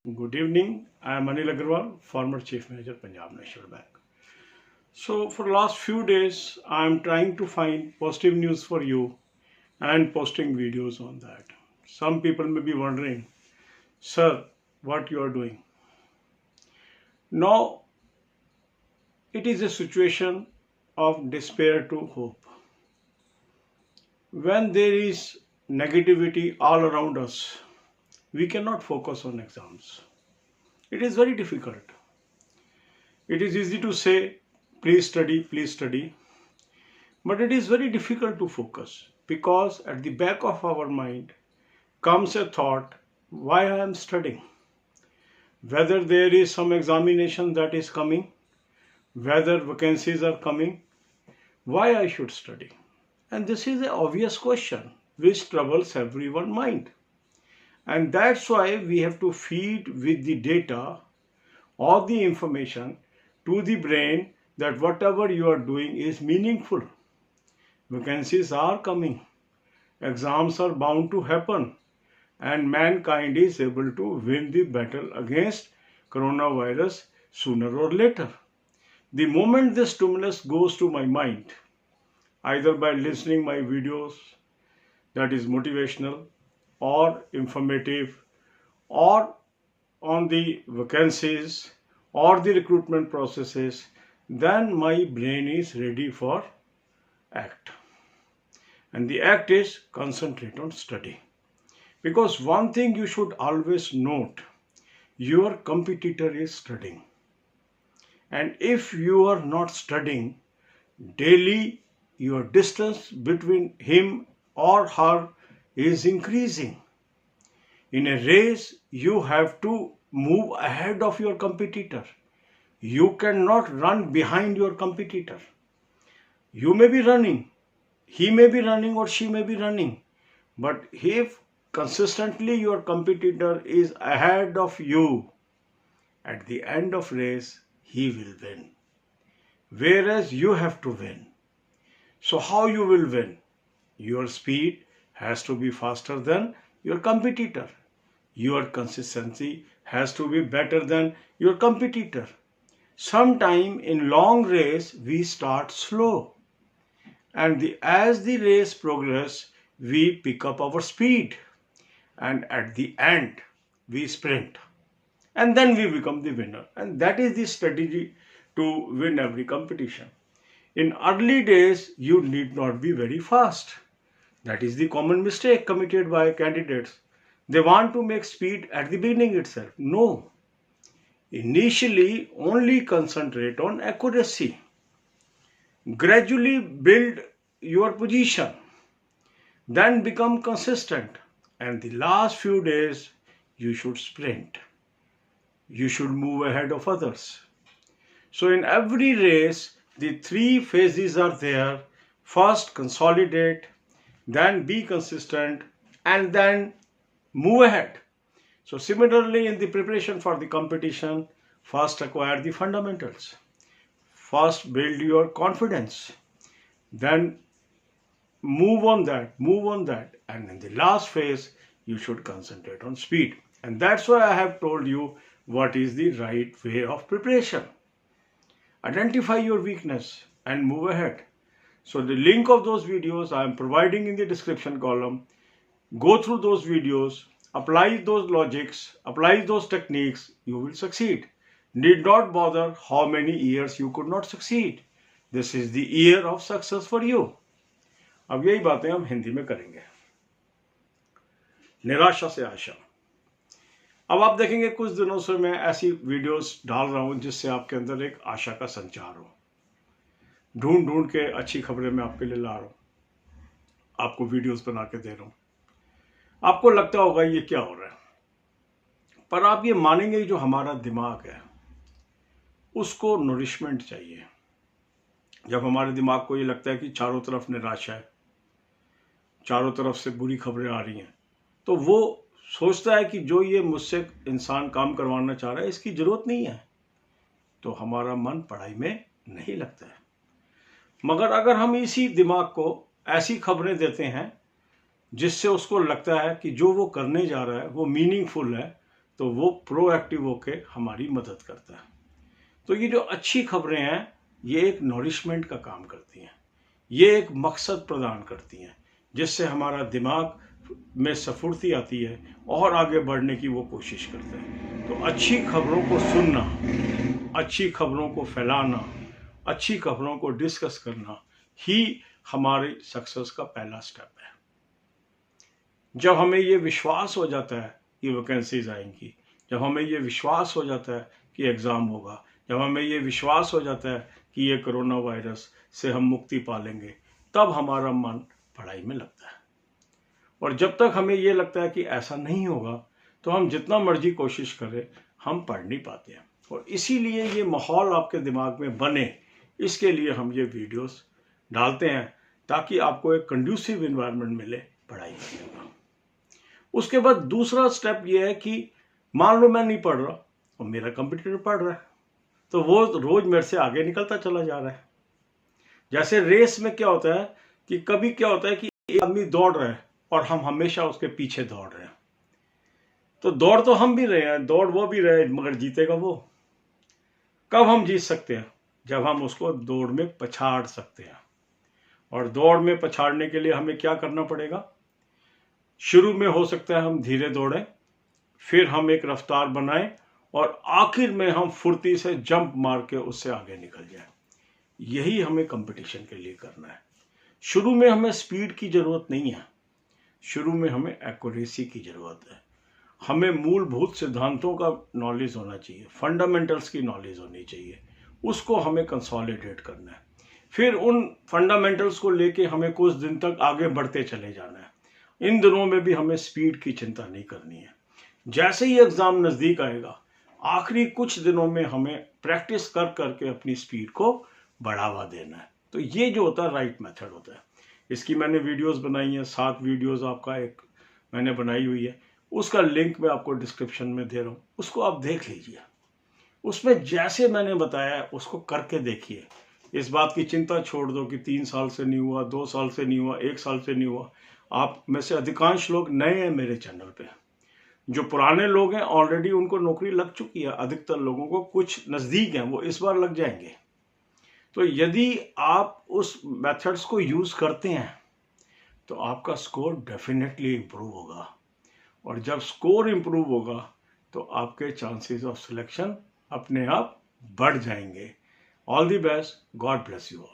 Good evening. I am Anil Agarwal, former Chief Manager, Punjab National Bank. So, for the last few days, I am trying to find positive news for you and posting videos on that. Some people may be wondering, sir, what you are doing. Now, it is a situation of despair to hope. When there is negativity all around us, we cannot focus on exams. It is very difficult. It is easy to say, please study, but it is very difficult to focus because at the back of our mind comes a thought, why I am studying? Whether there is some examination that is coming, whether vacancies are coming, why I should study? And this is an obvious question which troubles everyone's mind. And that's why we have to feed with the data or the information to the brain that whatever you are doing is meaningful. Vacancies are coming, exams are bound to happen, and mankind is able to win the battle against coronavirus sooner or later. The moment this stimulus goes to my mind, either by listening my videos that is motivational or informative, or on the vacancies or the recruitment processes, then my brain is ready for act. And the act is concentrate on study. Because one thing you should always note, your competitor is studying. And if you are not studying, daily your distance between him or her is increasing. In a race, you have to move ahead of your competitor. You cannot run behind your competitor. You may be running, he may be running or she may be running, but if consistently your competitor is ahead of you, at the end of race, he will win. Whereas you have to win. So how you will win? Your speed has to be faster than your competitor. Your consistency has to be better than your competitor. Sometime in long race, we start slow. And as the race progresses, we pick up our speed. And at the end, we sprint. And then we become the winner. And that is the strategy to win every competition. In early days, you need not be very fast. That is the common mistake committed by candidates. They want to make speed at the beginning itself. No. Initially, only concentrate on accuracy. Gradually build your position. Then become consistent. And the last few days, you should sprint. You should move ahead of others. So in every race, the three phases are there. First, consolidate, then be consistent, and then move ahead. So similarly, in the preparation for the competition, first acquire the fundamentals. First build your confidence. Then move on that. And in the last phase, you should concentrate on speed. And that's why I have told you what is the right way of preparation. Identify your weakness and move ahead. So the link of those videos I am providing in the description column. Go through those videos, apply those logics, apply those techniques, you will succeed. Need not bother how many years you could not succeed. This is the year of success for you. अब यही बातें हम हिंदी में करेंगे. निराशा से आशा. अब आप देखेंगे कुछ दिनों से मैं ऐसी वीडियोस डाल रहा हूं जिससे आपके अंदर एक आशा का संचार हो. ढूंढ ढूंढ के अच्छी खबरें मैं आपके लिए ला रहा हूं, आपको वीडियोस बना के दे रहा हूं. आपको लगता होगा ये क्या हो रहा है, पर आप ये मानेंगे जो हमारा दिमाग है उसको नरिशमेंट चाहिए. जब हमारे दिमाग को ये लगता है कि चारों तरफ निराशा है, चारों तरफ से बुरी खबरें आ रही हैं, तो वो सोचता है कि जो ये मुझसे इंसान काम करवाना चाह रहा है इसकी जरूरत नहीं है, तो हमारा मन पढ़ाई में नहीं लगता है. मगर अगर हम इसी दिमाग को ऐसी खबरें देते हैं जिससे उसको लगता है कि जो वो करने जा रहा है वो मीनिंगफुल है, तो वो प्रोएक्टिव होके हमारी मदद करता है। तो ये जो अच्छी खबरें हैं ये एक नॉरिशमेंट का काम करती हैं, ये एक मकसद प्रदान करती हैं जिससे हमारा दिमाग में स्फूर्ति आती है और आगे बढ़ने की वो कोशिश करता है। तो अच्छी खबरों को सुनना, अच्छी खबरों को फैलाना, अच्छी खबरों को डिस्कस करना ही हमारी सक्सेस का पहला स्टेप है। जब हमें ये विश्वास हो जाता है कि वैकेंसीज आएंगी, जब हमें ये विश्वास हो जाता है कि एग्ज़ाम होगा, जब हमें ये विश्वास हो जाता है कि ये कोरोना वायरस से हम मुक्ति पा लेंगे, तब हमारा मन पढ़ाई में लगता है। और जब तक हमें ये लगता है कि ऐसा नहीं होगा तो हम जितना मर्जी कोशिश करें हम पढ़ नहीं पाते हैं। और इसीलिए ये माहौल आपके दिमाग में बने, इसके लिए हम ये वीडियोस डालते हैं ताकि आपको एक कंड्यूसिव इन्वायरमेंट मिले पढ़ाई करने का। उसके बाद दूसरा स्टेप ये है कि मान लो मैं नहीं पढ़ रहा और मेरा कंपटीटर पढ़ रहा है, तो वो रोज मेरे से आगे निकलता चला जा रहा है। जैसे रेस में क्या होता है कि कभी क्या होता है कि एक आदमी दौड़ रहा है और हम हमेशा उसके पीछे दौड़ रहे हैं, तो दौड़ तो हम भी रहे हैं, दौड़ वो भी रहे, मगर जीतेगा वो। कब हम जीत सकते हैं? जब हम उसको दौड़ में पछाड़ सकते हैं। और दौड़ में पछाड़ने के लिए हमें क्या करना पड़ेगा? शुरू में हो सकता है हम धीरे दौड़ें, फिर हम एक रफ्तार बनाएं और आखिर में हम फुर्ती से जंप मार के उससे आगे निकल जाएं। यही हमें कंपटीशन के लिए करना है। शुरू में हमें स्पीड की जरूरत नहीं है, शुरू में हमें एक्यूरेसी की जरूरत है। हमें मूलभूत सिद्धांतों का नॉलेज होना चाहिए, फंडामेंटल्स की नॉलेज होनी चाहिए, उसको हमें कंसोलिडेट करना है। फिर उन फंडामेंटल्स को लेके हमें कुछ दिन तक आगे बढ़ते चले जाना है। इन दिनों में भी हमें स्पीड की चिंता नहीं करनी है। जैसे ही एग्जाम नज़दीक आएगा, आखिरी कुछ दिनों में हमें प्रैक्टिस कर करके अपनी स्पीड को बढ़ावा देना है। तो ये जो होता है राइट मेथड होता है। इसकी मैंने वीडियोस बनाई हैं, 7 वीडियोस आपका एक मैंने बनाई हुई है, उसका लिंक मैं आपको डिस्क्रिप्शन में दे रहा हूँ, उसको आप देख लीजिए। उसमें जैसे मैंने बताया उसको करके देखिए। इस बात की चिंता छोड़ दो कि 3 साल से नहीं हुआ, 2 साल से नहीं हुआ, 1 साल से नहीं हुआ। आप में से अधिकांश लोग नए हैं मेरे चैनल पे, जो पुराने लोग हैं ऑलरेडी उनको नौकरी लग चुकी है। अधिकतर लोगों को कुछ नज़दीक हैं, वो इस बार लग जाएंगे। तो यदि आप उस मेथड्स को यूज़ करते हैं तो आपका स्कोर डेफिनेटली इम्प्रूव होगा। और जब स्कोर इम्प्रूव होगा तो आपके चांसेस ऑफ सिलेक्शन अपने आप बढ़ जाएंगे। All the best, God bless you all.